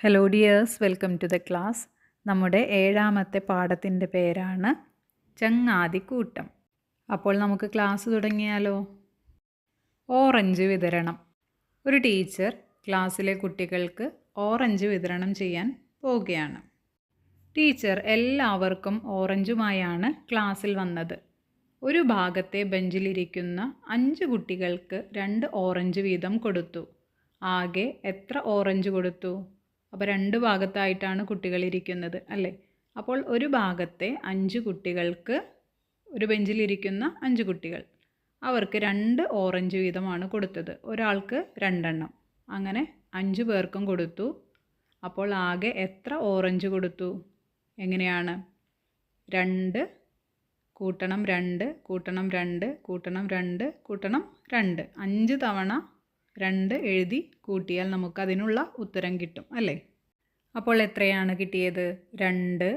Hello dears, welcome to the class. നമ്മുടെ ഏഴാമത്തെ പാഠത്തിൻ്റെ പേരാണ് ചങ്ങാതിക്കൂട്ടം. അപ്പോൾ നമുക്ക് ക്ലാസ് തുടങ്ങിയാലോ? ഓറഞ്ച് വിതരണം. ഒരു ടീച്ചർ ക്ലാസ്സിലെ കുട്ടികൾക്ക് ഓറഞ്ച് വിതരണം ചെയ്യാൻ പോവുകയാണ്. ടീച്ചർ എല്ലാവർക്കും ഓറഞ്ചുമായാണ് ക്ലാസ്സിൽ വന്നത്. ഒരു ഭാഗത്തെ ബെഞ്ചിലിരിക്കുന്ന 5 കുട്ടികൾക്ക് 2 ഓറഞ്ച് വീതം കൊടുത്തു. ആകെ എത്ര ഓറഞ്ച് കൊടുത്തു? അപ്പോൾ 2 ഭാഗത്തായിട്ടാണ് കുട്ടികൾ ഇരിക്കുന്നത് അല്ലേ? അപ്പോൾ ഒരു ഭാഗത്തെ 5 കുട്ടികൾക്ക്, ഒരു ബെഞ്ചിലിരിക്കുന്ന 5 കുട്ടികൾ, അവർക്ക് 2 ഓറഞ്ച് വീതമാണ് കൊടുത്തത്. ഒരാൾക്ക് 2 എണ്ണം. അങ്ങനെ 5 പേർക്കും കൊടുത്തു. അപ്പോൾ ആകെ എത്ര ഓറഞ്ച് കൊടുത്തു? എങ്ങനെയാണ്? 2 കൂട്ടണം 2 കൂട്ടണം 2 കൂട്ടണം 2 കൂട്ടണം 2. 5 തവണ 2 എഴുതി കൂട്ടിയാൽ നമുക്കതിനുള്ള ഉത്തരം കിട്ടും അല്ലേ? അപ്പോൾ എത്രയാണ് കിട്ടിയത്? 2,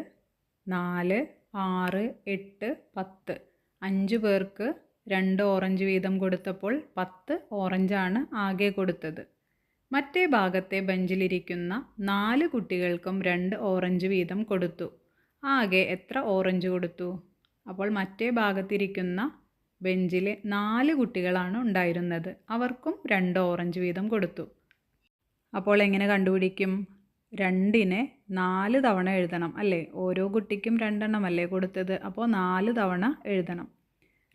4, 6, 8, 10. 5 പേർക്ക് 2 ഓറഞ്ച് വീതം കൊടുത്തപ്പോൾ 10 ഓറഞ്ചാണ് ആകെ കൊടുത്തത്. മറ്റേ ഭാഗത്തെ ബെഞ്ചിലിരിക്കുന്ന 4 കുട്ടികൾക്കും 2 ഓറഞ്ച് വീതം കൊടുത്തു. ആകെ എത്ര ഓറഞ്ച് കൊടുത്തു? അപ്പോൾ മറ്റേ ഭാഗത്തിരിക്കുന്ന ബെഞ്ചിൽ 4 കുട്ടികളാണ് ഉണ്ടായിരുന്നത്. അവർക്കും 2 ഓറഞ്ച് വീതം കൊടുത്തു. അപ്പോൾ എങ്ങനെ കണ്ടുപിടിക്കും? 2നെ 4 തവണ എഴുതണം അല്ലേ? ഓരോ കുട്ടിക്കും 2 എണ്ണമല്ലേ കൊടുത്തത്? അപ്പോൾ 4 തവണ എഴുതണം.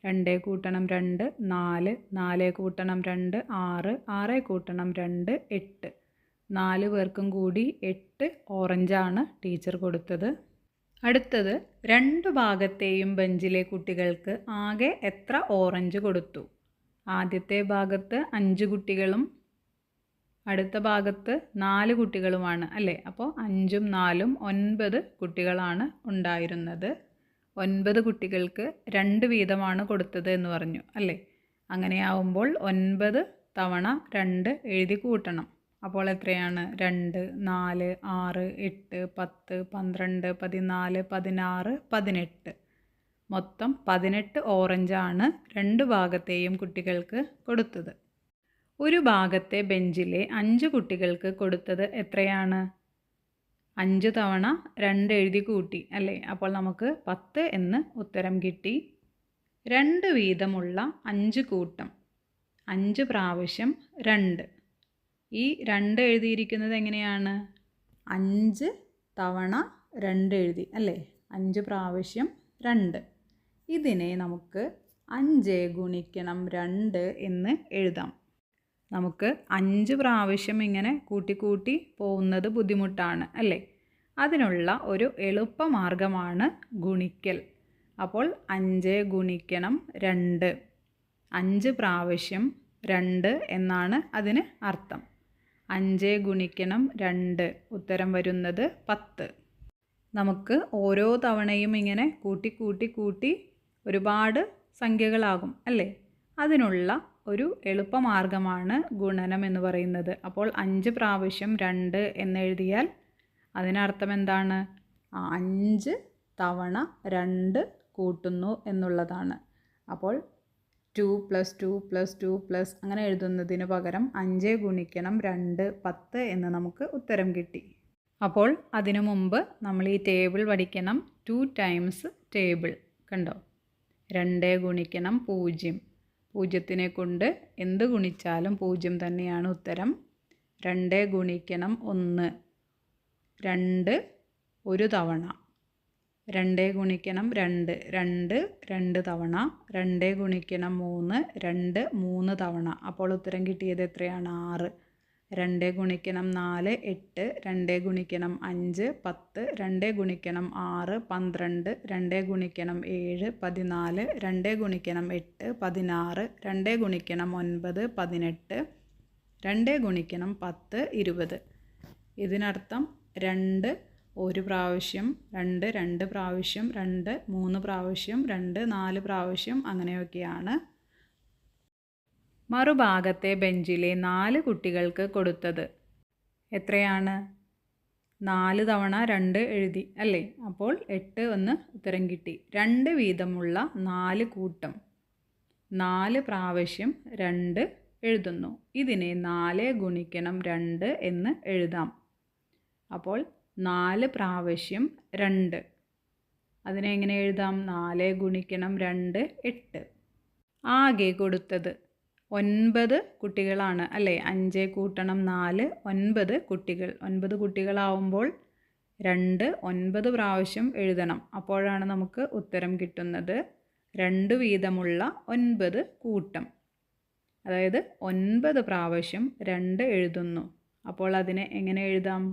2 കൂട്ടണം 2 4, 4 കൂട്ടണം 2 6, 6 കൂട്ടണം 2 8. 4 പേർക്കും കൂടി 8 ഓറഞ്ചാണ് ടീച്ചർ കൊടുത്തത്. അടുത്തത്, 2 ഭാഗത്തെയും ബെഞ്ചിലെ കുട്ടികൾക്ക് ആകെ എത്ര ഓറഞ്ച് കൊടുത്തു? ആദ്യത്തെ ഭാഗത്ത് 5 കുട്ടികളും അടുത്ത ഭാഗത്ത് 4 കുട്ടികളുമാണ് അല്ലേ? അപ്പോൾ 5ഉം 4ഉം 9 കുട്ടികളാണ് ഉണ്ടായിരുന്നത്. 9 കുട്ടികൾക്ക് 2 വീതമാണ് കൊടുത്തത് എന്ന് പറഞ്ഞു അല്ലേ? അങ്ങനെയാവുമ്പോൾ 9 തവണ 2 എഴുതി കൂട്ടണം. അപ്പോൾ എത്രയാണ്? 2, 4, 6, 8, 10, 12, 14, 16, 18. മൊത്തം 18 ഓറഞ്ചാണ് 2 ഭാഗത്തെയും കുട്ടികൾക്ക് കൊടുത്തത്. ഒരു ഭാഗത്തെ ബെഞ്ചിലെ 5 കുട്ടികൾക്ക് കൊടുത്തത് എത്രയാണ്? 5 തവണ 2 എഴുതി കൂട്ടി അല്ലേ? അപ്പോൾ നമുക്ക് 10 എന്ന് ഉത്തരം കിട്ടി. 2 വീതമുള്ള 5 കൂട്ടം, 5 പ്രാവശ്യം 2. ഈ 2 എഴുതിയിരിക്കുന്നത് എങ്ങനെയാണ്? 5 തവണ 2 എഴുതി അല്ലേ? 5 പ്രാവശ്യം 2. ഇതിനെ നമുക്ക് 5 ഗുണിക്കണം 2 എന്ന് എഴുതാം. നമുക്ക് 5 പ്രാവശ്യം ഇങ്ങനെ കൂട്ടി പോകുന്നത് ബുദ്ധിമുട്ടാണ് അല്ലേ? അതിനുള്ള ഒരു എളുപ്പമാർഗമാണ് ഗുണിക്കൽ. അപ്പോൾ 5 ഗുണിക്കണം 2, 5 പ്രാവശ്യം 2 എന്നാണ് അതിന് അർത്ഥം. 5 ഗുണിക്കണം 2, ഉത്തരം വരുന്നത് 10. നമുക്ക് ഓരോ തവണയും ഇങ്ങനെ കൂട്ടി ഒരുപാട് സംഖ്യകളാകും അല്ലേ? അതിനുള്ള ഒരു എളുപ്പമാർഗമാണ് ഗുണനം എന്ന് പറയുന്നത്. അപ്പോൾ 5 പ്രാവശ്യം 2 എന്നെഴുതിയാൽ അതിനർത്ഥം എന്താണ്? 5 തവണ 2 കൂട്ടുന്നു എന്നുള്ളതാണ്. അപ്പോൾ 2 + 2 + 2 അങ്ങനെ എഴുതുന്നതിന് പകരം 5 ഗുണിക്കണം 2 10 എന്ന് നമുക്ക് ഉത്തരം കിട്ടി. അപ്പോൾ അതിനു മുമ്പ് നമ്മൾ ഈ ടേബിൾ പഠിക്കണം. 2 ടൈംസ് ടേബിൾ കണ്ടോ? 2 ഗുണിക്കണം 0. 0നെ കൊണ്ട് എന്ത് ഗുണിച്ചാലും 0 തന്നെയാണ് ഉത്തരം. 2 ഗുണിക്കണം 1, 2 ഒരു തവണ. 2 ഗുണിക്കണം 2, 2 തവണ. 2 ഗുണിക്കണം 3, 2 3 തവണ. അപ്പോൾ ഉത്തരം കിട്ടിയത് എത്രയാണ്? 6. 2 ഗുണിക്കണം 4 8, 2 ഗുണിക്കണം 5 10, 2 ഗുണിക്കണം 6 12, 2 ഗുണിക്കണം 7 14, 2 ഗുണിക്കണം 8 16, 2 ഗുണിക്കണം 9 18, 2 ഗുണിക്കണം 10 20. ഇതിനർത്ഥം 2 ഒരു പ്രാവശ്യം, 2 2 പ്രാവശ്യം, 2 3 പ്രാവശ്യം, 2 4 പ്രാവശ്യം അങ്ങനെയൊക്കെയാണ്. മറുഭാഗത്തെ ബെഞ്ചിലെ 4 കുട്ടികൾക്ക് കൊടുത്തത് എത്രയാണ്? 4 തവണ 2 എഴുതി അല്ലേ? അപ്പോൾ 8 എന്ന് ഉത്തരം കിട്ടി. 2 വീതമുള്ള 4 കൂട്ടം, 4 പ്രാവശ്യം 2 എഴുതുന്നു. ഇതിനെ 4 ഗുണിക്കണം 2 എന്ന് എഴുതാം. അപ്പോൾ 4 പ്രാവശ്യം 2. അതിനെ എങ്ങനെ എഴുതാം? 4 ഗുണിക്കണം 2 8. ആകെ കൊടുത്തത് 9 കുട്ടികളാണ് അല്ലേ? 5 കൂട്ടണം 4 9 കുട്ടികൾ. 9 കുട്ടികളാവുമ്പോൾ 2 9 പ്രാവശ്യം എഴുതണം. അപ്പോഴാണ് നമുക്ക് ഉത്തരം കിട്ടുന്നത്. 2 വീതമുള്ള 9 കൂട്ടം. അതായത് 9 പ്രാവശ്യം 2 എഴുതുന്നു. അപ്പോൾ അതിനെ എങ്ങനെ എഴുതാം?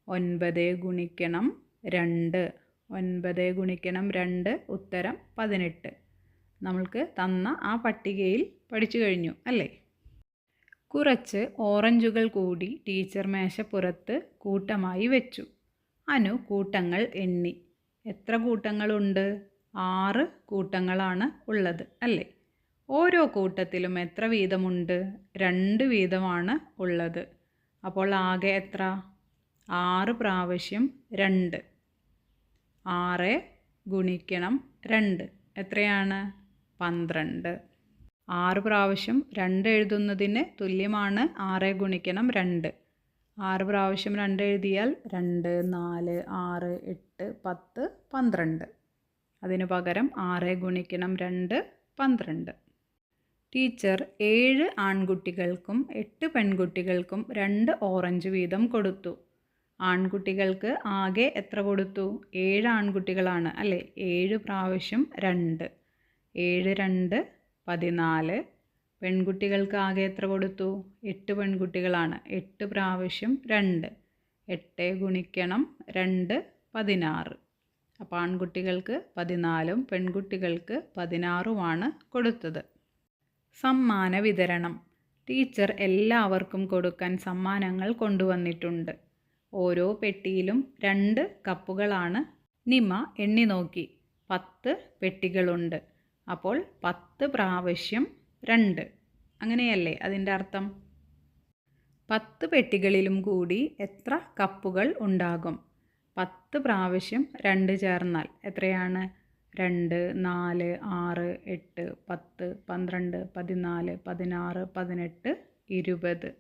9 ഗുണിക്കണം 2. 9 ഗുണിക്കണം 2 ഉത്തരം 18. നമ്മൾക്ക് തന്ന ആ പട്ടികയിൽ പഠിച്ചു കഴിഞ്ഞു അല്ലേ? കുറച്ച് ഓറഞ്ചുകൾ കൂടി ടീച്ചർ മേശപ്പുറത്ത് കൂട്ടമായി വെച്ചു. അനു കൂട്ടങ്ങൾ എണ്ണി. എത്ര കൂട്ടങ്ങളുണ്ട്? 6 കൂട്ടങ്ങളാണ് ഉള്ളത് അല്ലേ? ഓരോ കൂട്ടത്തിലും എത്ര വീതമുണ്ട്? 2 വീതമാണ് ഉള്ളത്. അപ്പോൾ ആകെ എത്ര? 6 പ്രാവശ്യം 2. 6 ഗുണിക്കണം 2 എത്രയാണ്? 12. 6 പ്രാവശ്യം 2 എഴുതുന്നതിന് തുല്യമാണ് 6 ഗുണിക്കണം 2. 6 പ്രാവശ്യം 2 എഴുതിയാൽ 2 4 6 8 10 12. അതിനു പകരം 6 ഗുണിക്കണം 2 12. ടീച്ചർ 7 ആൺകുട്ടികൾക്കും 8 പെൺകുട്ടികൾക്കും 2 ഓറഞ്ച് വീതം കൊടുത്തു. ആൺകുട്ടികൾക്ക് ആകെ എത്ര കൊടുത്തു? 7 ആൺകുട്ടികളാണ് അല്ലേ? 7 പ്രാവശ്യം 2. 7 2 14. പെൺകുട്ടികൾക്ക് ആകെ എത്ര കൊടുത്തു? 8 പെൺകുട്ടികളാണ്. 8 പ്രാവശ്യം 2. 8 ഗുണിക്കണം 2 16. അപ്പോൾ ആൺകുട്ടികൾക്ക് 14ഉം പെൺകുട്ടികൾക്ക് 16ഉമാണ് കൊടുത്തത്. സമ്മാന വിതരണം. ടീച്ചർ എല്ലാവർക്കും കൊടുക്കാൻ സമ്മാനങ്ങൾ കൊണ്ടുവന്നിട്ടുണ്ട്. ഓരോ പെട്ടിയിലും 2 കപ്പുകളാണ്. നിമ എണ്ണി നോക്കി. 10 പെട്ടികളുണ്ട്. അപ്പോൾ 10 പ്രാവശ്യം 2. അങ്ങനെയല്ലേ അതിൻ്റെ അർത്ഥം? 10 പെട്ടികളിലും കൂടി എത്ര കപ്പുകൾ ഉണ്ടാകും? 10 പ്രാവശ്യം 2 ചേർന്നാൽ എത്രയാണ്? 2 4 6 8 10 12 14 16 18 20.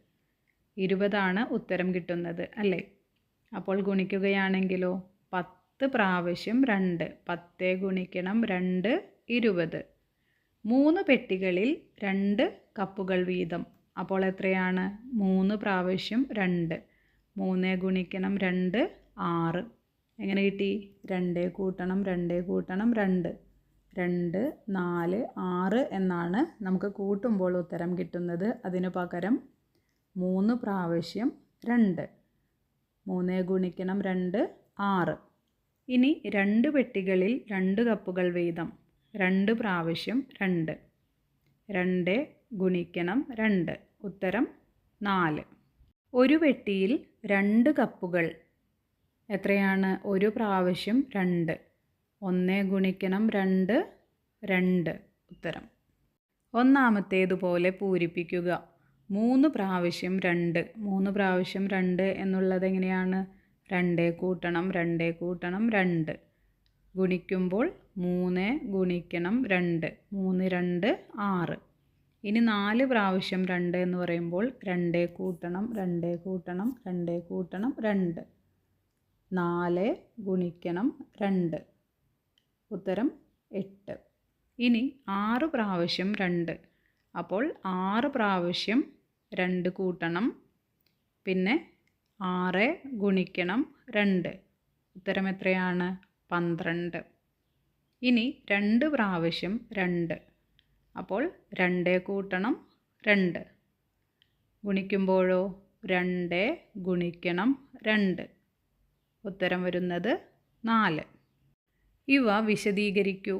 20ആണ് ഉത്തരം കിട്ടുന്നത് അല്ലേ? അപ്പോൾ ഗുണിക്കുകയാണെങ്കിലോ 10 പ്രാവശ്യം 2. 10 ഗുണിക്കണം 2 20. 3 പെട്ടികളിൽ 2 കപ്പുകൾ വീതം. അപ്പോൾ എത്രയാണ്? 3 പ്രാവശ്യം 2. 3 ഗുണിക്കണം 2 6. എങ്ങനെ കിട്ടി? 2 കൂട്ടണം 2 കൂട്ടണം 2. 2 4 6 എന്നാണ് നമുക്ക് കൂട്ടുമ്പോൾ ഉത്തരം കിട്ടുന്നത്. അതിനു പകരം 3 പ്രാവശ്യം 2. 3 ഗുണിക്കണം 2 6. ഇനി 2 പെട്ടികളിൽ 2 കപ്പുകൾ വീതം. 2 പ്രാവശ്യം 2. 2 ഗുണിക്കണം 2 ഉത്തരം 4. ഒരു പെട്ടിയിൽ 2 കപ്പുകൾ എത്രയാണ്? 1 പ്രാവശ്യം 2. 1 ഗുണിക്കണം 2 2 ഉത്തരം. ഒന്നാമത്തേതുപോലെ പൂരിപ്പിക്കുക. 3 പ്രാവശ്യം 2. 3 പ്രാവശ്യം 2 എന്നുള്ളത് എങ്ങനെയാണ്? 2 കൂട്ടണം 2 കൂട്ടണം 2. ഗുണിക്കുമ്പോൾ 3 ഗുണിക്കണം 2. 3 2 6. ഇനി 4 പ്രാവശ്യം 2 എന്ന് പറയുമ്പോൾ 2 കൂട്ടണം 2 കൂട്ടണം 2 കൂട്ടണം 2. 4 ഗുണിക്കണം 2 ഉത്തരം 8. ഇനി 6 പ്രാവശ്യം 2. അപ്പോൾ 6 പ്രാവശ്യം 2 കൂട്ടണം. പിന്നെ 6 ഗുണിക്കണം 2 ഉത്തരം എത്രയാണ്? 12. ഇനി 2 പ്രാവശ്യം 2. അപ്പോൾ 2 കൂട്ടണം 2. ഗുണിക്കുമ്പോഴോ 2 ഗുണിക്കണം 2 ഉത്തരം വരുന്നത് 4. ഇവ വിശദീകരിക്കൂ.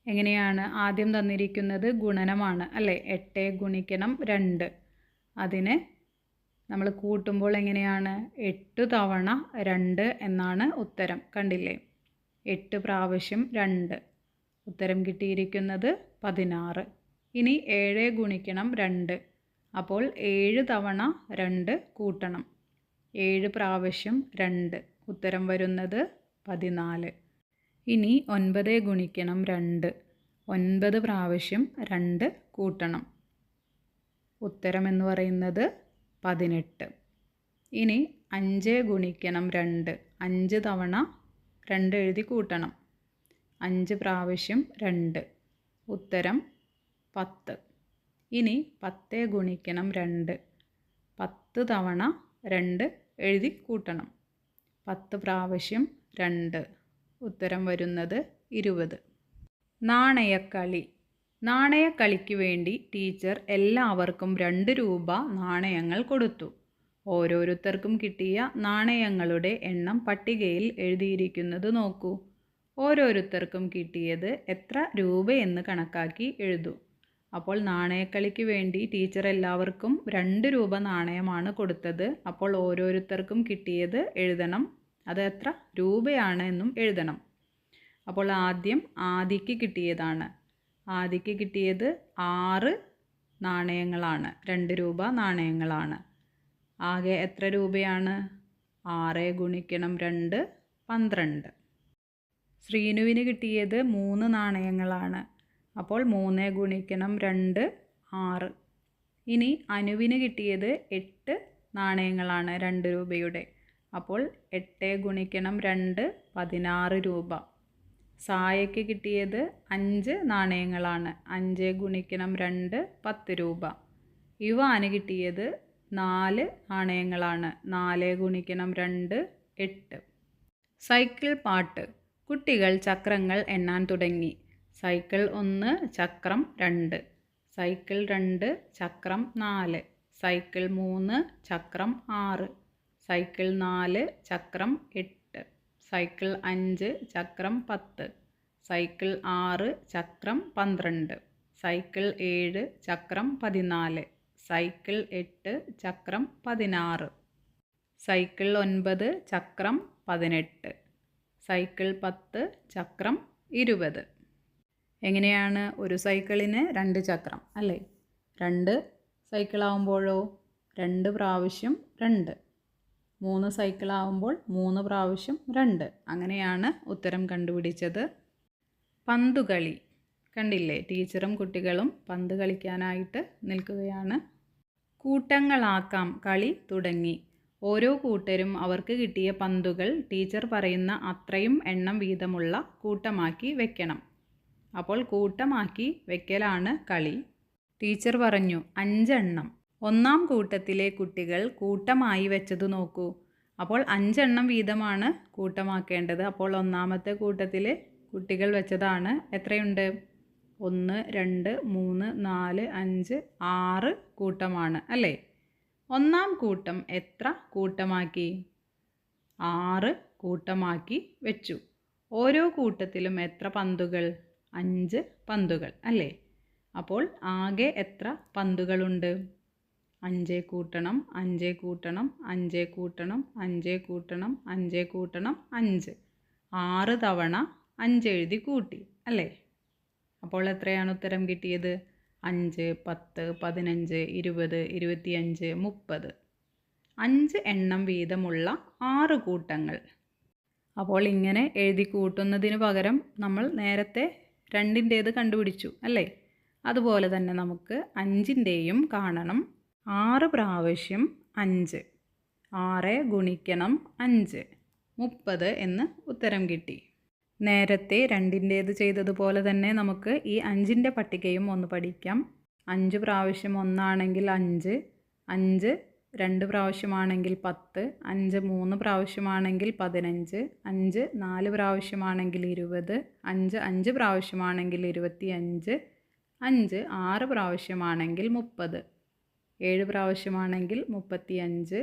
എങ്ങനെയാണ്? ആദ്യം തന്നിരിക്കുന്നത് ഗുണനമാണ് അല്ലേ? 8 ഗുണിക്കണം 2. അതിന് നമ്മൾ കൂട്ടുമ്പോൾ എങ്ങനെയാണ്? 8 തവണ 2 എന്നാണ് ഉത്തരം. കണ്ടില്ലേ? 8 പ്രാവശ്യം 2. ഉത്തരം കിട്ടിയിരിക്കുന്നത് 16. ഇനി 7 ഗുണിക്കണം 2. അപ്പോൾ 7 തവണ 2 കൂട്ടണം. 7 പ്രാവശ്യം 2. ഉത്തരം വരുന്നത് 14. ഇനി 9 ഗുണിക്കണം 2. 9 പ്രാവശ്യം 2 കൂട്ടണം. ഉത്തരം എന്ന് പറയുന്നത് 18. ഇനി 5 ഗുണിക്കണം 2, 5 തവണ 2 എഴുതി കൂട്ടണം. 5 പ്രാവശ്യം 2, ഉത്തരം 10. ഇനി 10 ഗുണിക്കണം 2, 10 തവണ 2 എഴുതി കൂട്ടണം. 10 പ്രാവശ്യം 2, ഉത്തരം വരുന്നത് 20. നാണയക്കളി. നാണയക്കളിക്ക് വേണ്ടി ടീച്ചർ എല്ലാവർക്കും 2 രൂപ നാണയങ്ങൾ കൊടുത്തു. ഓരോരുത്തർക്കും കിട്ടിയ നാണയങ്ങളുടെ എണ്ണം പട്ടികയിൽ എഴുതിയിരിക്കുന്നത് നോക്കൂ. ഓരോരുത്തർക്കും കിട്ടിയത് എത്ര രൂപയെന്ന് കണക്കാക്കി എഴുതൂ. അപ്പോൾ നാണയക്കളിക്ക് വേണ്ടി ടീച്ചർ എല്ലാവർക്കും 2 രൂപ നാണയമാണ് കൊടുത്തത്. അപ്പോൾ ഓരോരുത്തർക്കും കിട്ടിയത് എഴുതണം. അത് എത്ര രൂപയാണ് എന്നും എഴുതണം. അപ്പോൾ ആദ്യം ആദിക്ക് കിട്ടിയതാണ്. ആദിക്ക് കിട്ടിയത് 6 നാണയങ്ങളാണ്, 2 രൂപ നാണയങ്ങളാണ്. ആകെ എത്ര രൂപയാണ്? 6 ഗുണിക്കണം 2, 12. ശ്രീനുവിന് കിട്ടിയത് 3 നാണയങ്ങളാണ്. അപ്പോൾ 3 ഗുണിക്കണം 2, 6. ഇനി അനുവിന് കിട്ടിയത് 8 നാണയങ്ങളാണ്, 2 രൂപയുടെ. അപ്പോൾ 8 ഗുണിക്കണം 2, 16 രൂപ. സായയ്ക്ക് കിട്ടിയത് 5 നാണയങ്ങളാണ്. 5 ഗുണിക്കണം 2, 10 രൂപ. യുവാന് കിട്ടിയത് 4 നാണയങ്ങളാണ്. 4 ഗുണിക്കണം 2, 8. സൈക്കിൾ പാട്ട്. കുട്ടികൾ ചക്രങ്ങൾ എണ്ണാൻ തുടങ്ങി. സൈക്കിൾ 1, ചക്രം 2. സൈക്കിൾ 2, ചക്രം 4. സൈക്കിൾ 3, ചക്രം 6. സൈക്കിൾ 4, ചക്രം 8. സൈക്കിൾ 5, ചക്രം 10. സൈക്കിൾ 6, ചക്രം 12. സൈക്കിൾ 7, ചക്രം 14. സൈക്കിൾ 8, ചക്രം 16. സൈക്കിൾ 9, ചക്രം 18. സൈക്കിൾ 10, ചക്രം 20. എങ്ങനെയാണ് ഒരു സൈക്കിളിന് 2 ചക്രം അല്ലേ? 2 സൈക്കിളാവുമ്പോഴോ 2 പ്രാവശ്യം 2. 3 സൈക്കിളാവുമ്പോൾ 3 പ്രാവശ്യം 2. അങ്ങനെയാണ് ഉത്തരം കണ്ടുപിടിച്ചത്. പന്തുകളി. കണ്ടില്ലേ, ടീച്ചറും കുട്ടികളും പന്ത് കളിക്കാനായിട്ട് നിൽക്കുകയാണ്. കൂട്ടങ്ങളാക്കാം കളി തുടങ്ങി. ഓരോ കൂട്ടരും അവർക്ക് കിട്ടിയ പന്തുകൾ ടീച്ചർ പറയുന്ന അത്രയും എണ്ണം വീതമുള്ള കൂട്ടമാക്കി വെക്കണം. അപ്പോൾ കൂട്ടമാക്കി വെക്കലാണ് കളി. ടീച്ചർ പറഞ്ഞു 5 എണ്ണം. ഒന്നാം കൂട്ടത്തിലെ കുട്ടികൾ കൂട്ടമായി വെച്ചത് നോക്കൂ. അപ്പോൾ 5 എണ്ണം വീതമാണ് കൂട്ടമാക്കേണ്ടത്. അപ്പോൾ ഒന്നാമത്തെ കൂട്ടത്തിൽ കുട്ടികൾ വെച്ചതാണ് എത്രയുണ്ട്? 1, 2, 3, 4, 5, 6 കൂട്ടമാണ് അല്ലേ? ഒന്നാം കൂട്ടം എത്ര കൂട്ടമാക്കി? 6 കൂട്ടമാക്കി വെച്ചു. ഓരോ കൂട്ടത്തിലും എത്ര പന്തുകൾ? 5 പന്തുകൾ അല്ലേ? അപ്പോൾ ആകെ എത്ര പന്തുകളുണ്ട്? 5 കൂട്ടണം 5 കൂട്ടണം 5 കൂട്ടണം 5 കൂട്ടണം 5 കൂട്ടണം 5. 6 തവണ 5 എഴുതി കൂട്ടി അല്ലേ? അപ്പോൾ എത്രയാണ് ഉത്തരം കിട്ടിയത്? 5, 10, 15, 20, 25, 30. 5 എണ്ണം വീതമുള്ള 6 കൂട്ടങ്ങൾ. അപ്പോൾ ഇങ്ങനെ എഴുതി കൂട്ടുന്നതിന് പകരം നമ്മൾ നേരത്തെ 2ൻ്റേത് കണ്ടുപിടിച്ചു അല്ലേ? അതുപോലെ തന്നെ നമുക്ക് 5ൻ്റെയും കാണണം. 6 പ്രാവശ്യം 5. 6 ഗുണിക്കണം 5, 30 എന്ന് ഉത്തരം കിട്ടി. നേരത്തെ 2ൻ്റേത് ചെയ്തതുപോലെ തന്നെ നമുക്ക് ഈ 5ൻ്റെ പട്ടികയും ഒന്ന് പഠിക്കാം. 5 പ്രാവശ്യം 1 ആണെങ്കിൽ 5, 5 2 പ്രാവശ്യമാണെങ്കിൽ 10, 5 3 പ്രാവശ്യമാണെങ്കിൽ 15, 5 4 പ്രാവശ്യമാണെങ്കിൽ 20, 5 5 പ്രാവശ്യമാണെങ്കിൽ 25, 5 6 പ്രാവശ്യമാണെങ്കിൽ 30, 7 പ്രാവശ്യമാണെങ്കിൽ 35,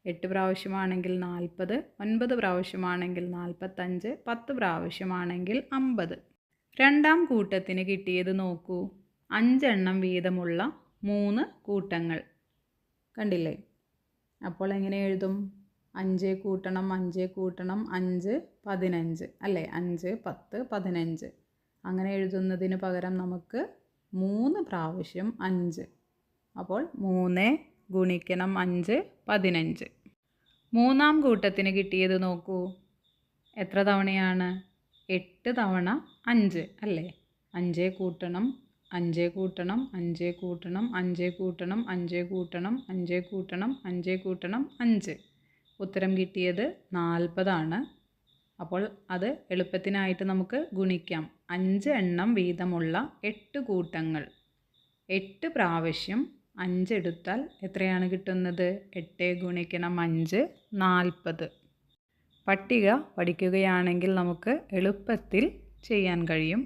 8 പ്രാവശ്യമാണെങ്കിൽ 40, 9 പ്രാവശ്യമാണെങ്കിൽ 45, 10 പ്രാവശ്യമാണെങ്കിൽ 50. രണ്ടാം കൂട്ടത്തിന് കിട്ടിയത് നോക്കൂ. 5 എണ്ണം വീതമുള്ള 3 കൂട്ടങ്ങൾ. കണ്ടില്ലേ? അപ്പോൾ എങ്ങനെ എഴുതും? 5 കൂട്ടണം 5 കൂട്ടണം 5, 15 അല്ലേ? 5, 10, 15. അങ്ങനെ എഴുതുന്നതിന് പകരം നമുക്ക് 3 പ്രാവശ്യം 5. അപ്പോൾ 3 ഗുണിക്കണം 5, 15. മൂന്നാം കൂട്ടത്തിന് കിട്ടിയത് നോക്കൂ. എത്ര തവണയാണ്? 8 തവണ 5 അല്ലേ? 5 കൂട്ടണം 5 കൂട്ടണം 5 കൂട്ടണം 5 കൂട്ടണം 5 കൂട്ടണം 5 കൂട്ടണം 5 കൂട്ടണം 5. ഉത്തരം കിട്ടിയത് 40 അപ്പോൾ അത് എളുപ്പത്തിനായിട്ട് നമുക്ക് ഗുണിക്കാം. 5 എണ്ണം വീതമുള്ള 8 കൂട്ടങ്ങൾ. 8 പ്രാവശ്യം 5 എടുത്താൽ എത്രയാണ് കിട്ടുന്നത്? 8 ഗുണിക്കണം 5 40. പട്ടിക പഠിക്കുകയാണെങ്കിൽ നമുക്ക് എളുപ്പത്തിൽ ചെയ്യാൻ കഴിയും.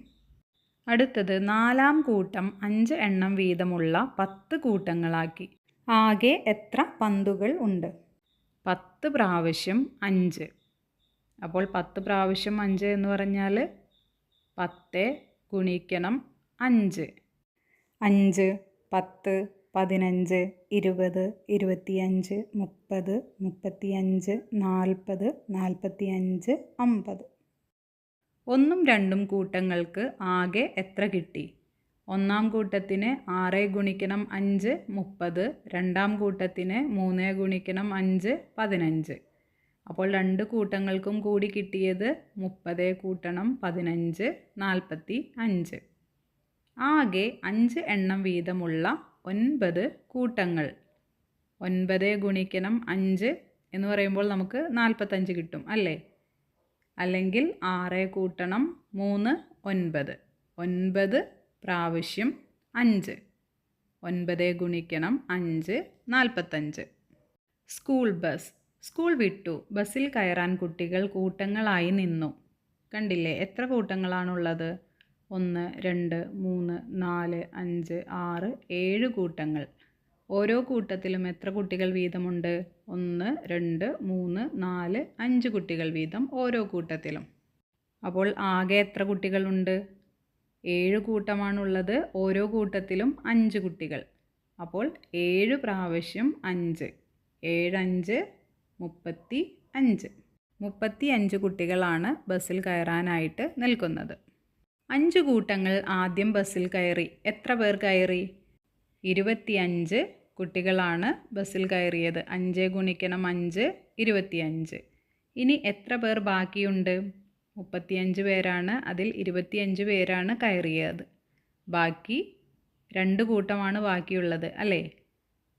അടുത്തത് 4-ാം കൂട്ടം 5 എണ്ണം വീതമുള്ള 10 കൂട്ടങ്ങളാക്കി. ആകെ എത്ര പന്തുകൾ ഉണ്ട്? 10 പ്രാവശ്യം 5. അപ്പോൾ 10 പ്രാവശ്യം 5 എന്ന് പറഞ്ഞാൽ 10 ഗുണിക്കണം 5. 5, 10, 15, 20, 25, 30, 35, 40, 45, 50. 1ഉം 2ഉം കൂട്ടങ്ങൾക്ക് ആകെ എത്ര കിട്ടി? 1-ാം കൂട്ടത്തിന് 6 ഗുണിക്കണം 5 30, 2-ാം കൂട്ടത്തിന് 3 ഗുണിക്കണം 5 15. അപ്പോൾ 2 കൂട്ടങ്ങൾക്കും കൂടി കിട്ടിയത് 30 കൂട്ടണം 15 45. ആകെ 5 എണ്ണം വീതമുള്ള 9 കൂട്ടങ്ങൾ. 9 ഗുണിക്കണം 5 എന്ന് പറയുമ്പോൾ നമുക്ക് 45 കിട്ടും അല്ലേ? അല്ലെങ്കിൽ 6 കൂട്ടണം 3 9. 9 പ്രാവശ്യം 5. 9 ഗുണിക്കണം 5 45. School bus. സ്കൂൾ വിട്ടു. ബസ്സിൽ കയറാൻ കുട്ടികൾ കൂട്ടങ്ങളായി നിന്നു. കണ്ടില്ലേ എത്ര കൂട്ടങ്ങളാണുള്ളത്? 1 2 3 4 5 6 7 കൂട്ടങ്ങൾ. ഓരോ കൂട്ടത്തിലും എത്ര കുട്ടികൾ വീതമുണ്ട്? 1 2 3 4 5 കുട്ടികൾ വീതം ഓരോ കൂട്ടത്തിലും. അപ്പോൾ ആകെ എത്ര കുട്ടികളുണ്ട്? 7 കൂട്ടമാണുള്ളത്. ഓരോ കൂട്ടത്തിലും 5 കുട്ടികൾ. അപ്പോൾ 7 പ്രാവശ്യം 5. 7 5 35. 35 കുട്ടികളാണ് ബസ്സിൽ കയറാനായിട്ട് നിൽക്കുന്നത്. 5 കൂട്ടങ്ങൾ ആദ്യം ബസ്സിൽ കയറി. എത്ര പേർ കയറി? 25 കുട്ടികളാണ് ബസ്സിൽ കയറിയത്. 5 ഗുണിക്കണം 5 25. ഇനി എത്ര പേർ ബാക്കിയുണ്ട്? 35 പേരാണ്. അതിൽ 25 പേരാണ് കയറിയത്. ബാക്കി 2 കൂട്ടമാണ് ബാക്കിയുള്ളത് അല്ലേ?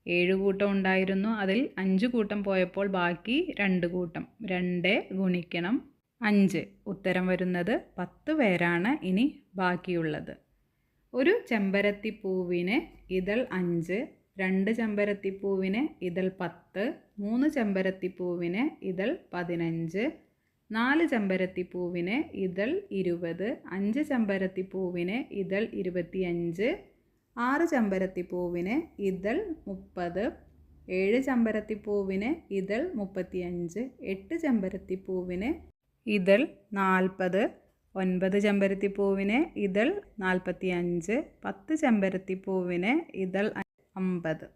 7 കൂട്ടം ഉണ്ടായിരുന്നു. അതിൽ 5 കൂട്ടം പോയപ്പോൾ ബാക്കി 2 കൂട്ടം. 2 ഗുണിക്കണം 5. ഉത്തരം വരുന്നത് 10 പേരാണ് ഇനി ബാക്കിയുള്ളത്. ഒരു ചെമ്പരത്തിപ്പൂവിന് ഇതൾ 5, 2 ചെമ്പരത്തിപ്പൂവിന് ഇതൾ 10, 3 ചെമ്പരത്തിപ്പൂവിന് ഇതൾ 15, 4 ചെമ്പരത്തിപ്പൂവിന് ഇതൾ 20, 5 ചെമ്പരത്തിപ്പൂവിന് ഇതൾ 25, 6 ചെമ്പരത്തിപ്പൂവിന് ഇതൾ 30, 7 ചെമ്പരത്തിപ്പൂവിന് ഇതൾ 35, 8 ചെമ്പരത്തിപ്പൂവിന് ഇതൾ 40, 9 ചെമ്പരത്തിപ്പൂവിന് ഇതൾ 45, 10 ചെമ്പരത്തിപ്പൂവിന് ഇതൾ 50.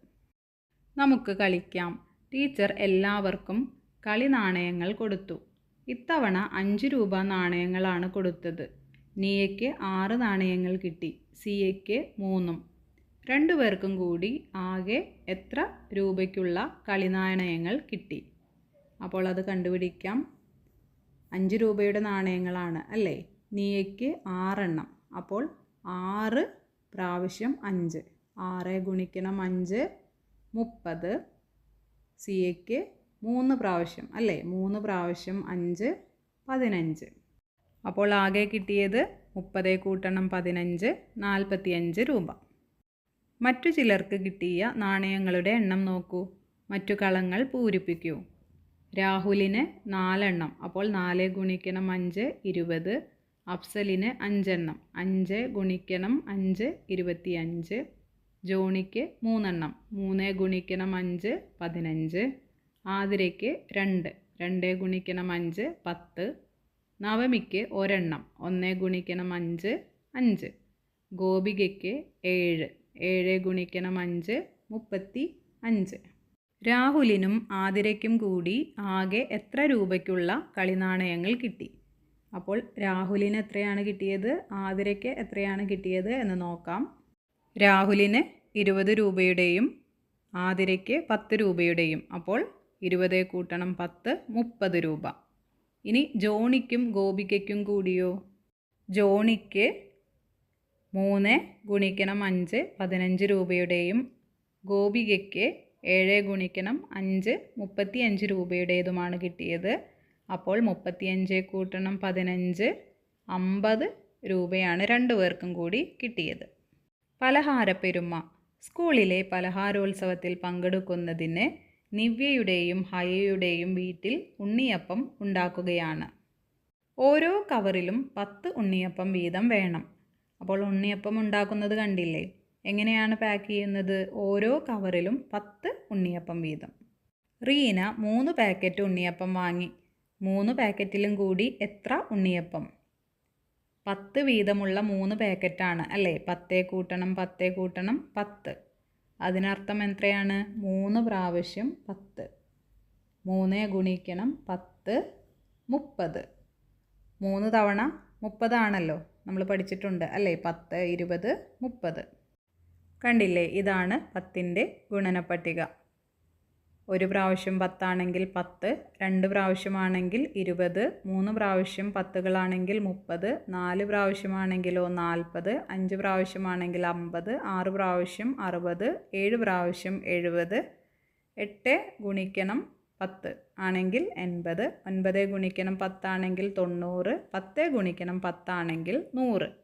നമുക്ക് കളിക്കാം. ടീച്ചർ എല്ലാവർക്കും കളി നാണയങ്ങൾ കൊടുത്തു. ഇത്തവണ 5 രൂപ നാണയങ്ങളാണ് കൊടുത്തത്. നിയയ്ക്ക് 6 നാണയങ്ങൾ കിട്ടി. സിയയ്ക്ക് 3. രണ്ടുപേർക്കും കൂടി ആകെ എത്ര രൂപയ്ക്കുള്ള കളിനാണയങ്ങൾ കിട്ടി? അപ്പോൾ അത് കണ്ടുപിടിക്കാം. 5 രൂപയുടെ നാണയങ്ങളാണ് അല്ലേ? നിയയ്ക്ക് 6 എണ്ണം. അപ്പോൾ 6 പ്രാവശ്യം 5. 6 ഗുണിക്കണം 5 30. സിയയ്ക്ക് 3 പ്രാവശ്യം അല്ലേ? 3 പ്രാവശ്യം 5 15. അപ്പോൾ ആകെ കിട്ടിയത് 30 കൂട്ടണം 15 45 രൂപ. മറ്റു ചിലർക്ക് കിട്ടിയ നാണയങ്ങളുടെ എണ്ണം നോക്കൂ. മറ്റു കളങ്ങൾ പൂരിപ്പിക്കൂ. രാഹുലിന് 4 എണ്ണം. അപ്പോൾ 4 ഗുണിക്കണം 5 20. അഫ്സലിന് 5 എണ്ണം. 5 ഗുണിക്കണം 5 25. ജോണിക്ക് 3 എണ്ണം. 3 ഗുണിക്കണം 5 15. ആതിരയ്ക്ക് 2. 2 ഗുണിക്കണം 5 10. നവമിക്ക് 1 എണ്ണം. 1 ഗുണിക്കണം 5 5. ഗോപികയ്ക്ക് 7. 7 ഗുണിക്കണം 5 35. രാഹുലിനും ആതിരയ്ക്കും കൂടി ആകെ എത്ര രൂപയ്ക്കുള്ള കളിനാണയങ്ങൾ കിട്ടി? അപ്പോൾ രാഹുലിന് എത്രയാണ് കിട്ടിയത്? ആതിരയ്ക്ക് എത്രയാണ് കിട്ടിയത് എന്ന് നോക്കാം. രാഹുലിന് 20 രൂപയുടെയും ആതിരയ്ക്ക് 10 രൂപയുടെയും. അപ്പോൾ 20 കൂട്ടണം 10 30 രൂപ. ഇനി ജോണിക്കും ഗോപികയ്ക്കും കൂടിയോ? ജോണിക്ക് 3 ഗുണിക്കണം 5 15 രൂപയുടെയും ഗോപികയ്ക്ക് 7 ഗുണിക്കണം 5 35 രൂപയുടേതുമാണ് കിട്ടിയത്. അപ്പോൾ 35 കൂട്ടണം 15 50 രൂപയാണ് രണ്ടുപേർക്കും കൂടി കിട്ടിയത്. പലഹാരപ്പെരുമ. സ്കൂളിലെ പലഹാരോത്സവത്തിൽ പങ്കെടുക്കുന്നതിന് നിവ്യയുടെയും ഹയയുടെയും വീട്ടിൽ ഉണ്ണിയപ്പം ഉണ്ടാക്കുകയാണ്. ഓരോ കവറിലും 10 ഉണ്ണിയപ്പം വീതം വേണം. അപ്പോൾ ഉണ്ണിയപ്പം ഉണ്ടാക്കുന്നത് കണ്ടില്ലേ? എങ്ങനെയാണ് പാക്ക് ചെയ്യുന്നത്? ഓരോ കവറിലും 10 ഉണ്ണിയപ്പം വീതം. റീന 3 പാക്കറ്റ് ഉണ്ണിയപ്പം വാങ്ങി. 3 പാക്കറ്റിലും കൂടി എത്ര ഉണ്ണിയപ്പം? 10 വീതമുള്ള 3 പാക്കറ്റാണ് അല്ലേ? 10 കൂട്ടണം 10 കൂട്ടണം 10. അതിനർത്ഥം എത്രയാണ്? 3 പ്രാവശ്യം 10. 3 ഗുണിക്കണം 10 30. 3 തവണ 30 ആണല്ലോ, നമ്മൾ പഠിച്ചിട്ടുണ്ട് അല്ലേ? 10 20 30. കണ്ടില്ലേ? ഇതാണ് 10ൻ്റെ ഗുണനപ്പട്ടിക. ഒരു പ്രാവശ്യം 10 ആണെങ്കിൽ 10, 2 പ്രാവശ്യമാണെങ്കിൽ 20, 3 പ്രാവശ്യം 10കളാണെങ്കിൽ 30, 4 പ്രാവശ്യമാണെങ്കിലോ 40, 5 പ്രാവശ്യമാണെങ്കിൽ 50, 6 പ്രാവശ്യം 60, 7 പ്രാവശ്യം 70, 8 ഗുണിക്കണം 10 ആണെങ്കിൽ 80, 9 ഗുണിക്കണം 10 ആണെങ്കിൽ 90, 10 ഗുണിക്കണം 10 ആണെങ്കിൽ 100.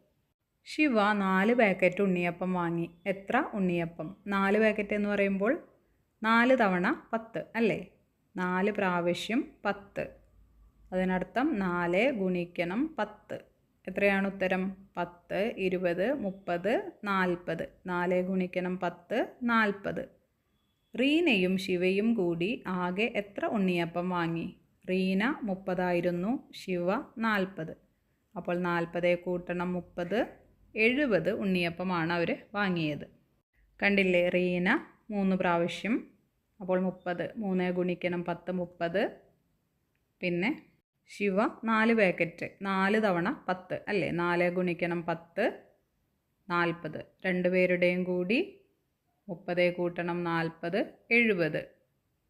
ശിവ 4 പാക്കറ്റ് ഉണ്ണിയപ്പം വാങ്ങി. എത്ര ഉണ്ണിയപ്പം? 4 പാക്കറ്റ് എന്ന് പറയുമ്പോൾ 4 തവണ 10 അല്ലേ? 4 പ്രാവശ്യം 10. അതിനർത്ഥം 4 ഗുണിക്കണം 10. എത്രയാണ് ഉത്തരം? 10, 20, 30, 40. 4 ഗുണിക്കണം 10 40. റീനയും ശിവയും കൂടി ആകെ എത്ര ഉണ്ണിയപ്പം വാങ്ങി? റീന 30 ആയിരുന്നു, ശിവ 40. അപ്പോൾ 40 കൂട്ടണം 30 70 ഉണ്ണിയപ്പമാണ് അവർ വാങ്ങിയത്. കണ്ടില്ലേ? റീന 3 പ്രാവശ്യം, അപ്പോൾ 30. 3 ഗുണിക്കണം 10 30. പിന്നെ ശിവ 4 പാക്കറ്റ് 4 തവണ 10 അല്ലേ? 4 ഗുണിക്കണം 10 40. രണ്ടുപേരുടെയും കൂടി 30 കൂട്ടണം 40 70.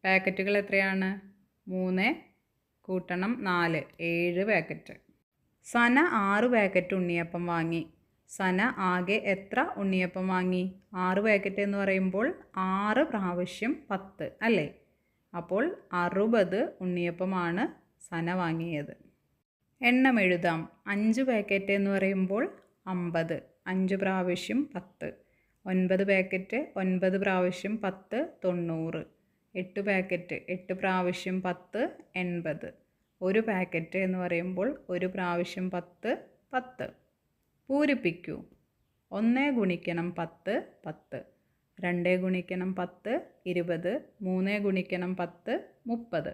പാക്കറ്റുകൾ എത്രയാണ്? 3 കൂട്ടണം 4 7 പാക്കറ്റ്. സന 6 പാക്കറ്റ് ഉണ്ണിയപ്പം വാങ്ങി. സന ആകെ എത്ര ഉണ്ണിയപ്പം വാങ്ങി? 6 പാക്കറ്റ് എന്ന് പറയുമ്പോൾ 6 പ്രാവശ്യം 10 അല്ലേ? അപ്പോൾ 60 ഉണ്ണിയപ്പമാണ് സന വാങ്ങിയത്. എണ്ണം എഴുതാം. 5 പാക്കറ്റ് എന്ന് പറയുമ്പോൾ 50, 5 പ്രാവശ്യം 10. 9 പാക്കറ്റ് 9 പ്രാവശ്യം 10 90. 8 പാക്കറ്റ് 8 പ്രാവശ്യം 10 80. 1 പാക്കറ്റ് എന്ന് പറയുമ്പോൾ 1 പ്രാവശ്യം 10 10. പൂരിപ്പിക്കൂ. 1 ഗുണിക്കണം 10 10, 2 ഗുണിക്കണം 10 20, 3 ഗുണിക്കണം 10 30,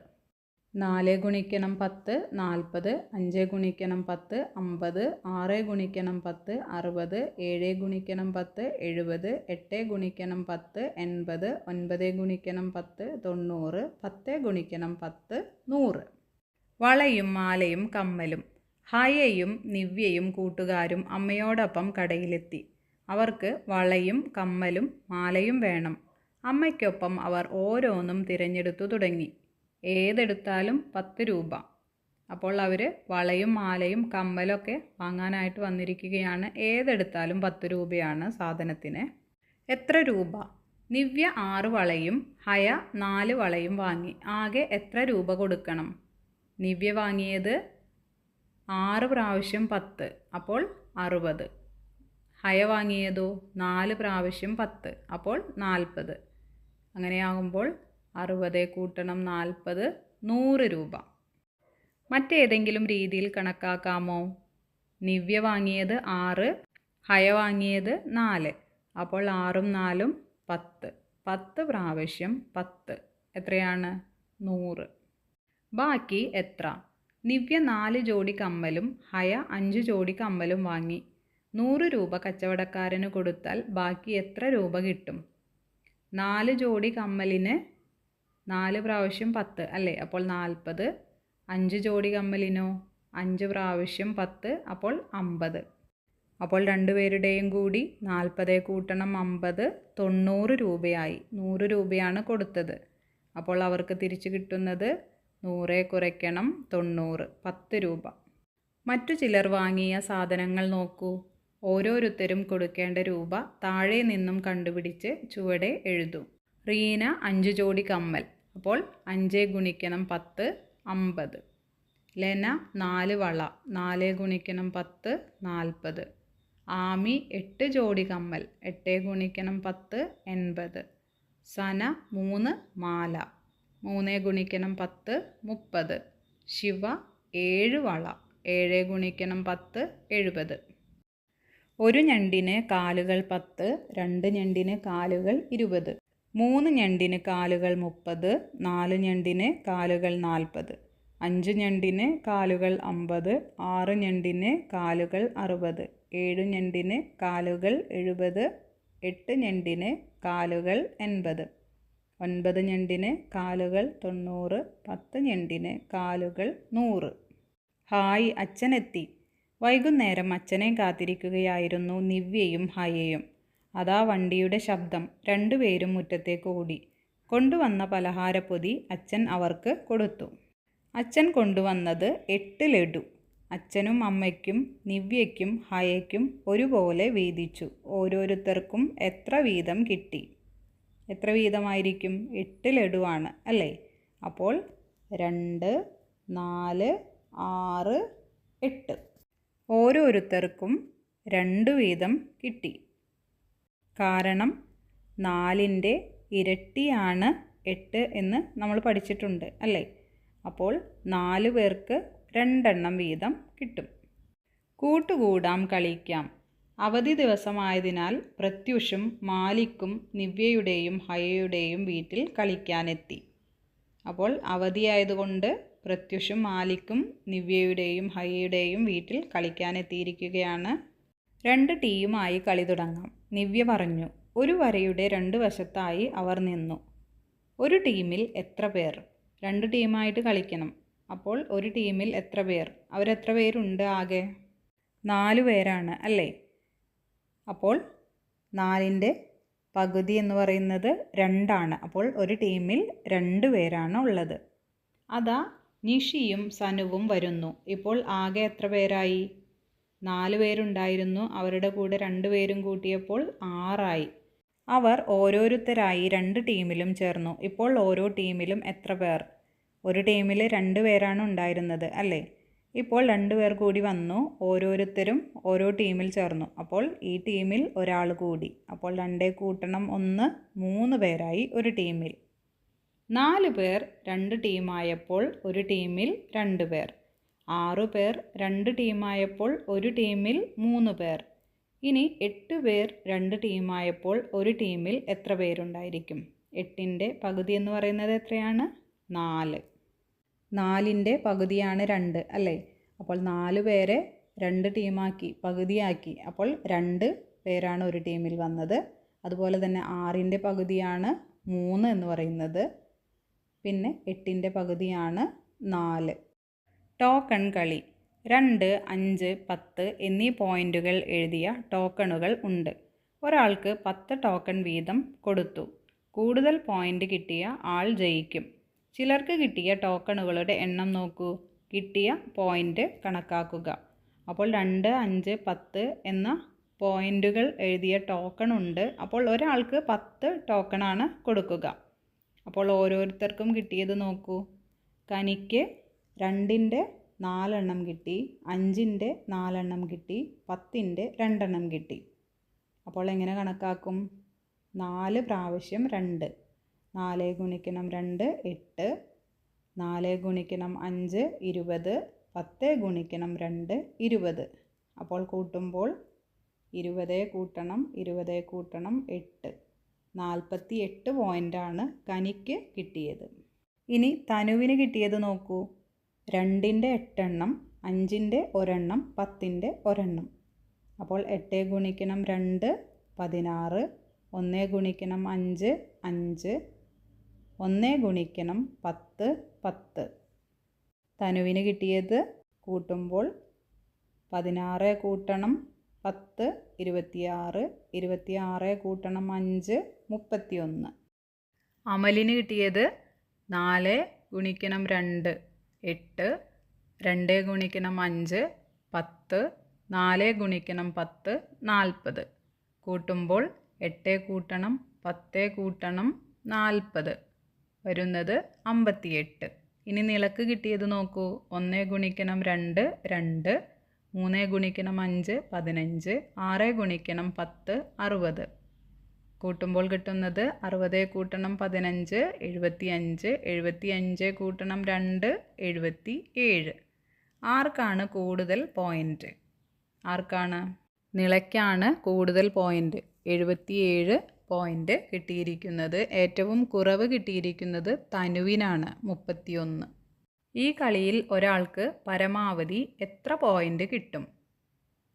4 ഗുണിക്കണം 10 40, 5 ഗുണിക്കണം 10 50, 6 ഗുണിക്കണം 10 60, 7 ഗുണിക്കണം 10 70, 8 ഗുണിക്കണം 10 80, 9 ഗുണിക്കണം 10 90, 10 ഗുണിക്കണം 10 100. വളയും മാലയും കമ്മലും. ഹയയും നിവ്യയും കൂട്ടുകാരും അമ്മയോടൊപ്പം കടയിലെത്തി. അവർക്ക് വളയും കമ്മലും മാലയും വേണം. അമ്മയ്ക്കൊപ്പം അവർ ഓരോന്നും തിരഞ്ഞെടുത്തു തുടങ്ങി. ഏതെടുത്താലും 10 രൂപ. അപ്പോൾ അവർ വളയും മാലയും കമ്മലൊക്കെ വാങ്ങാനായിട്ട് വന്നിരിക്കുകയാണ്. ഏതെടുത്താലും 10 രൂപയാണ് സാധനത്തിന്. എത്ര രൂപ? നിവ്യ 6 വളയും ഹയ 4 വളയും വാങ്ങി. ആകെ എത്ര രൂപ കൊടുക്കണം? നിവ്യ വാങ്ങിയത് 6 പ്രാവശ്യം 10, അപ്പോൾ 60. ഹയ വാങ്ങിയതോ 4 പ്രാവശ്യം 10, അപ്പോൾ 40. അങ്ങനെയാകുമ്പോൾ 60 കൂട്ടണം 40 100 രൂപ. മറ്റേതെങ്കിലും രീതിയിൽ കണക്കാക്കാമോ? നിവ്യ വാങ്ങിയത് 6, ഹയ വാങ്ങിയത് 4, അപ്പോൾ 6ഉം 4ഉം 10. 10 പ്രാവശ്യം 10 എത്രയാണ്? 100. ബാക്കി എത്ര? നിവ്യ 4 ജോഡി കമ്മലും ഹയ 5 ജോഡി കമ്മലും വാങ്ങി. 100 രൂപ കച്ചവടക്കാരന് കൊടുത്താൽ ബാക്കി എത്ര രൂപ കിട്ടും? 4 ജോഡി കമ്മലിന് 4 പ്രാവശ്യം 10 അല്ലേ? അപ്പോൾ 40. 5 ജോഡി കമ്മലിനോ 5 പ്രാവശ്യം 10, അപ്പോൾ 50. അപ്പോൾ രണ്ടുപേരുടെയും കൂടി 40 കൂട്ടണം 50 90 രൂപയായി. 100 രൂപയാണ് കൊടുത്തത്. അപ്പോൾ അവർക്ക് തിരിച്ചു കിട്ടുന്നത് 100 കുറയ്ക്കണം 90 10 രൂപ. മറ്റു ചിലർ വാങ്ങിയ സാധനങ്ങൾ നോക്കൂ. ഓരോരുത്തരും കൊടുക്കേണ്ട രൂപ താഴെ നിന്നും കണ്ടുപിടിച്ച് ചുവടെ എഴുതൂ. റീന 5 ജോഡി കമ്മൽ. അപ്പോൾ 5 ഗുണിക്കണം 10 50. ലെന 4 വള. 4 ഗുണിക്കണം 10 40. ആമി 8 ജോഡി കമ്മൽ. 8 ഗുണിക്കണം 10 80. സന 3 മാല. 3 ഗുണിക്കണം 10 30. ശിവ 7 വള. 7 ഗുണിക്കണം 10 70. ഒരു ഞണ്ടിന് കാലുകൾ 10, 2 ഞണ്ടിന് കാലുകൾ 20, 3 ഞണ്ടിന് കാലുകൾ 30, 4 ഞണ്ടിന് കാലുകൾ 40, 5 ഞണ്ടിന് കാലുകൾ 50, 6 ഞണ്ടിന് കാലുകൾ 60, 7 ഞണ്ടിന് കാലുകൾ 70, 8 ഞണ്ടിന് കാലുകൾ 80, 9 ഞണ്ടിന് കാലുകൾ 90, 10 ഞണ്ടിന് കാലുകൾ 100. ഹായ്, അച്ഛനെത്തി. വൈകുന്നേരം അച്ഛനെ കാത്തിരിക്കുകയായിരുന്നു നിവ്യയും ഹയയും. അതാ വണ്ടിയുടെ ശബ്ദം. രണ്ടുപേരും മുറ്റത്തേക്ക് ഓടി. കൊണ്ടുവന്ന പലഹാരപ്പൊതി അച്ഛൻ അവർക്ക് കൊടുത്തു. അച്ഛൻ കൊണ്ടുവന്നത് 8 ലഡു. അച്ഛനും അമ്മയ്ക്കും നിവ്യയ്ക്കും ഹയയ്ക്കും ഒരുപോലെ വീതിച്ചു. ഓരോരുത്തർക്കും എത്ര വീതം കിട്ടി? എത്ര വീതമായിരിക്കും? 8 ലഡുവാണ് അല്ലേ? അപ്പോൾ 2, 4, 6, 8. ഓരോരുത്തർക്കും 2 വീതം കിട്ടി. കാരണം 4ൻ്റെ ഇരട്ടിയാണ് 8 എന്ന് നമ്മൾ പഠിച്ചിട്ടുണ്ട് അല്ലേ? അപ്പോൾ 4 പേർക്ക് 2 വീതം കിട്ടും. കൂട്ടുകൂടാം, കളിക്കാം. അവധി ദിവസമായതിനാൽ പ്രത്യുഷും മാലിക്കും നിവ്യയുടെയും ഹയയുടെയും വീട്ടിൽ കളിക്കാനെത്തി. അപ്പോൾ അവധിയായതുകൊണ്ട് പ്രത്യുഷും മാലിക്കും നിവ്യയുടെയും ഹയയുടെയും വീട്ടിൽ കളിക്കാനെത്തിയിരിക്കുകയാണ്. 2 ടീമുമായി കളി തുടങ്ങാം. നിവ്യ പറഞ്ഞു. ഒരു വരയുടെ 2 വശത്തായി അവർ നിന്നു. ഒരു ടീമിൽ എത്ര പേർ? 2 ടീമായിട്ട് കളിക്കണം. അപ്പോൾ ഒരു ടീമിൽ എത്ര പേർ? അവരെത്ര പേരുണ്ട് ആകെ? 4 പേരാണ് അല്ലേ? അപ്പോൾ 4ൻ്റെ പകുതി എന്ന് പറയുന്നത് 2 അപ്പോൾ ഒരു ടീമിൽ 2 പേരാണ് ഉള്ളത്. അതാ നിഷിയും സനുവും വരുന്നു. ഇപ്പോൾ ആകെ എത്ര പേരായി? 4 പേരുണ്ടായിരുന്നു. അവരുടെ കൂടെ 2 പേരും കൂട്ടിയപ്പോൾ 6 ആയി. അവർ ഓരോരുത്തരായി 2 ടീമിലും ചേർന്നു. ഇപ്പോൾ ഓരോ ടീമിലും എത്ര പേർ? ഒരു ടീമിൽ 2 പേരാണ് ഉണ്ടായിരുന്നത് അല്ലേ? ഇപ്പോൾ 2 പേർ കൂടി വന്നു. ഓരോരുത്തരും ഓരോ ടീമിൽ ചേർന്നു. അപ്പോൾ ഈ ടീമിൽ ഒരാൾ കൂടി. അപ്പോൾ 2 കൂട്ടണം 1, 3 പേരായി ഒരു ടീമിൽ. 4 പേർ 2 ടീമായപ്പോൾ ഒരു ടീമിൽ 2 പേർ. 6 പേർ 2 ടീമായപ്പോൾ ഒരു ടീമിൽ 3 പേർ. ഇനി 8 പേർ 2 ടീമായപ്പോൾ ഒരു ടീമിൽ എത്ര പേരുണ്ടായിരിക്കും? 8ൻ്റെ പകുതി എന്ന് പറയുന്നത് എത്രയാണ്? 4. 4ൻ്റെ പകുതിയാണ് 2 അല്ലേ? അപ്പോൾ 4 പേരെ 2 ടീമാക്കി പകുതിയാക്കി. അപ്പോൾ 2 പേരാണ് ഒരു ടീമിൽ വന്നത്. അതുപോലെ തന്നെ 6ൻ്റെ പകുതിയാണ് 3 എന്ന് പറയുന്നത്. പിന്നെ 8ൻ്റെ പകുതിയാണ് 4. ടോക്കൺ കളി. 2, 5, 10 എന്നീ പോയിൻ്റുകൾ എഴുതിയ ടോക്കണുകൾ ഉണ്ട്. ഒരാൾക്ക് 10 ടോക്കൺ വീതം കൊടുത്തു. കൂടുതൽ പോയിൻ്റ് കിട്ടിയ ആൾ ജയിക്കും. ചിലർക്ക് കിട്ടിയ ടോക്കണുകളുടെ എണ്ണം നോക്കൂ. കിട്ടിയ പോയിൻ്റ് കണക്കാക്കുക. അപ്പോൾ 2, 5, 10 എന്ന പോയിൻ്റുകൾ എഴുതിയ ടോക്കൺ ഉണ്ട്. അപ്പോൾ ഒരാൾക്ക് 10 ടോക്കണാണ് കൊടുക്കുക. അപ്പോൾ ഓരോരുത്തർക്കും കിട്ടിയത് നോക്കൂ. കനിക്ക് 2ൻ്റെ 4 കിട്ടി, 5ൻ്റെ 4 കിട്ടി, 10ൻ്റെ 2 കിട്ടി. അപ്പോൾ എങ്ങനെ കണക്കാക്കും? 4 പ്രാവശ്യം 2. 4 ഗുണിക്കണം 2 8, 4 ഗുണിക്കണം 5 20, 10 ഗുണിക്കണം 2 20. അപ്പോൾ കൂട്ടുമ്പോൾ 20 കൂട്ടണം 20 കൂട്ടണം 8, 48 പോയിൻ്റാണ് കനിക്ക് കിട്ടിയത്. ഇനി തനുവിന് കിട്ടിയത് നോക്കൂ. 2ൻ്റെ 8, 5ൻ്റെ 1, 10ൻ്റെ 1. അപ്പോൾ 8 ഗുണിക്കണം 2 16, 1 ഗുണിക്കണം 5 5, 1 ഗുണിക്കണം 10 10. തനുവിന് കിട്ടിയത് കൂട്ടുമ്പോൾ 16 കൂട്ടണം 10 26, 26 കൂട്ടണം 5 31. അമലിന് കിട്ടിയത് 4 ഗുണിക്കണം 2 8, 2 ഗുണിക്കണം 5 10, 4 ഗുണിക്കണം 10 40. കൂട്ടുമ്പോൾ 8 കൂട്ടണം 10 കൂട്ടണം 40 വരുന്നത് 58. ഇനി നിളക്ക് കിട്ടിയത് നോക്കൂ. 1 ഗുണിക്കണം 2 2, 3 ഗുണിക്കണം 5 15, 6 ഗുണിക്കണം 10 60. കൂട്ടുമ്പോൾ കിട്ടുന്നത് 60 കൂട്ടണം 15 75, 75 കൂട്ടണം 2 77. ആർക്കാണ് കൂടുതൽ പോയിൻ്റ്? ആർക്കാണ്? നിളയ്ക്കാണ് കൂടുതൽ പോയിൻ്റ്. 77 പോയിൻ്റ് കിട്ടിയിരിക്കുന്നത്. ഏറ്റവും കുറവ് കിട്ടിയിരിക്കുന്നത് തനുവിനാണ്, 31. ഈ കളിയിൽ ഒരാൾക്ക് പരമാവധി എത്ര പോയിൻ്റ് കിട്ടും?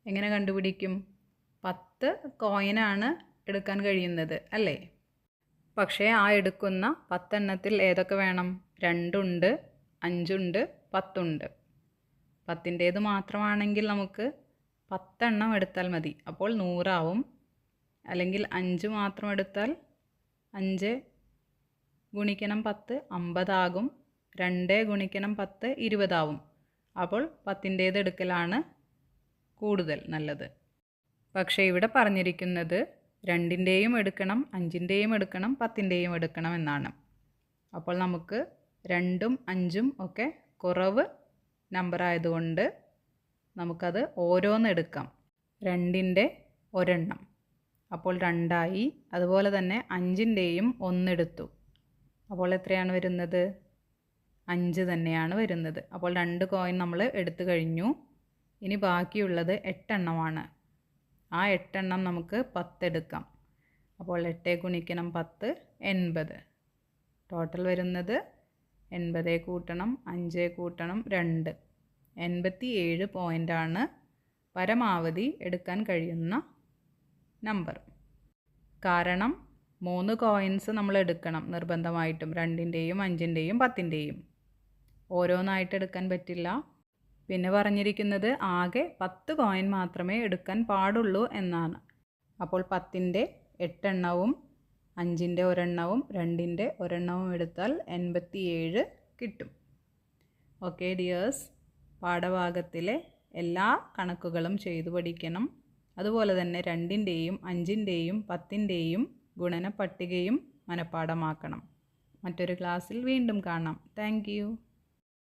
എങ്ങനെ കണ്ടുപിടിക്കും? 10 കോയിനാണ് എടുക്കാൻ കഴിയുന്നത് അല്ലേ? പക്ഷേ ആ എടുക്കുന്ന 10 എണ്ണത്തിൽ ഏതൊക്കെ വേണം? 2 ഉണ്ട്, 5 ഉണ്ട്, 10 ഉണ്ട്. 10ൻ്റേത് മാത്രമാണെങ്കിൽ നമുക്ക് 10 എണ്ണം എടുത്താൽ മതി. അപ്പോൾ 100 ആവും. അല്ലെങ്കിൽ 5 മാത്രം എടുത്താൽ 5 ഗുണിക്കണം 10 50 ആകും. 2 ഗുണിക്കണം 10 20 ആവും. അപ്പോൾ 10ൻ്റേത് എടുക്കലാണ് കൂടുതൽ നല്ലത്. പക്ഷേ ഇവിടെ പറഞ്ഞിരിക്കുന്നത് 2ൻ്റെയും എടുക്കണം, 5ൻ്റെയും എടുക്കണം, 10ൻ്റെയും എടുക്കണം എന്നാണ്. അപ്പോൾ നമുക്ക് 2ഉം 5ഉം ഒക്കെ കുറവ് നമ്പർ ആയതുകൊണ്ട് നമുക്കത് ഓരോന്ന് എടുക്കാം. 2ൻ്റെ ഒരെണ്ണം, അപ്പോൾ 2 ആയി. അതുപോലെ തന്നെ 5ൻ്റെയും 1 എടുത്തു. അപ്പോൾ എത്രയാണ് വരുന്നത്? 5 തന്നെയാണ് വരുന്നത്. അപ്പോൾ 2 കോയിൻ നമ്മൾ എടുത്തു കഴിഞ്ഞു. ഇനി ബാക്കിയുള്ളത് 8 എണ്ണമാണ്. ആ 8 എണ്ണം നമുക്ക് 10 എടുക്കാം. അപ്പോൾ 8 ഗുണിക്കണം 10 80. ടോട്ടൽ വരുന്നത് 80 കൂട്ടണം 5 കൂട്ടണം 2 87 പോയിൻ്റാണ് പരമാവധി എടുക്കാൻ കഴിയുന്ന നമ്പർ. കാരണം 3 കോയിൻസ് നമ്മൾ എടുക്കണം നിർബന്ധമായിട്ടും. 2ൻ്റെയും 5ൻ്റെയും 10ൻ്റെയും ഓരോന്നായിട്ട് എടുക്കാൻ പറ്റില്ല. പിന്നെ പറഞ്ഞിരിക്കുന്നത് ആകെ 10 കോയിൻ മാത്രമേ എടുക്കാൻ പാടുള്ളൂ എന്നാണ്. അപ്പോൾ 10ൻ്റെ 8 എണ്ണവും 5ൻ്റെ ഒരെണ്ണവും 2ൻ്റെ ഒരെണ്ണവും എടുത്താൽ 87 കിട്ടും. ഓക്കെ ഡിയേഴ്സ്, പാഠഭാഗത്തിലെ എല്ലാ കണക്കുകളും ചെയ്തു പഠിക്കണം. അതുപോലെ തന്നെ 2ൻ്റെയും 5ൻ്റെയും 10ൻ്റെയും ഗുണന പട്ടികയും മനഃപ്പാഠമാക്കണം. മറ്റൊരു ക്ലാസ്സിൽ വീണ്ടും കാണാം. Thank you.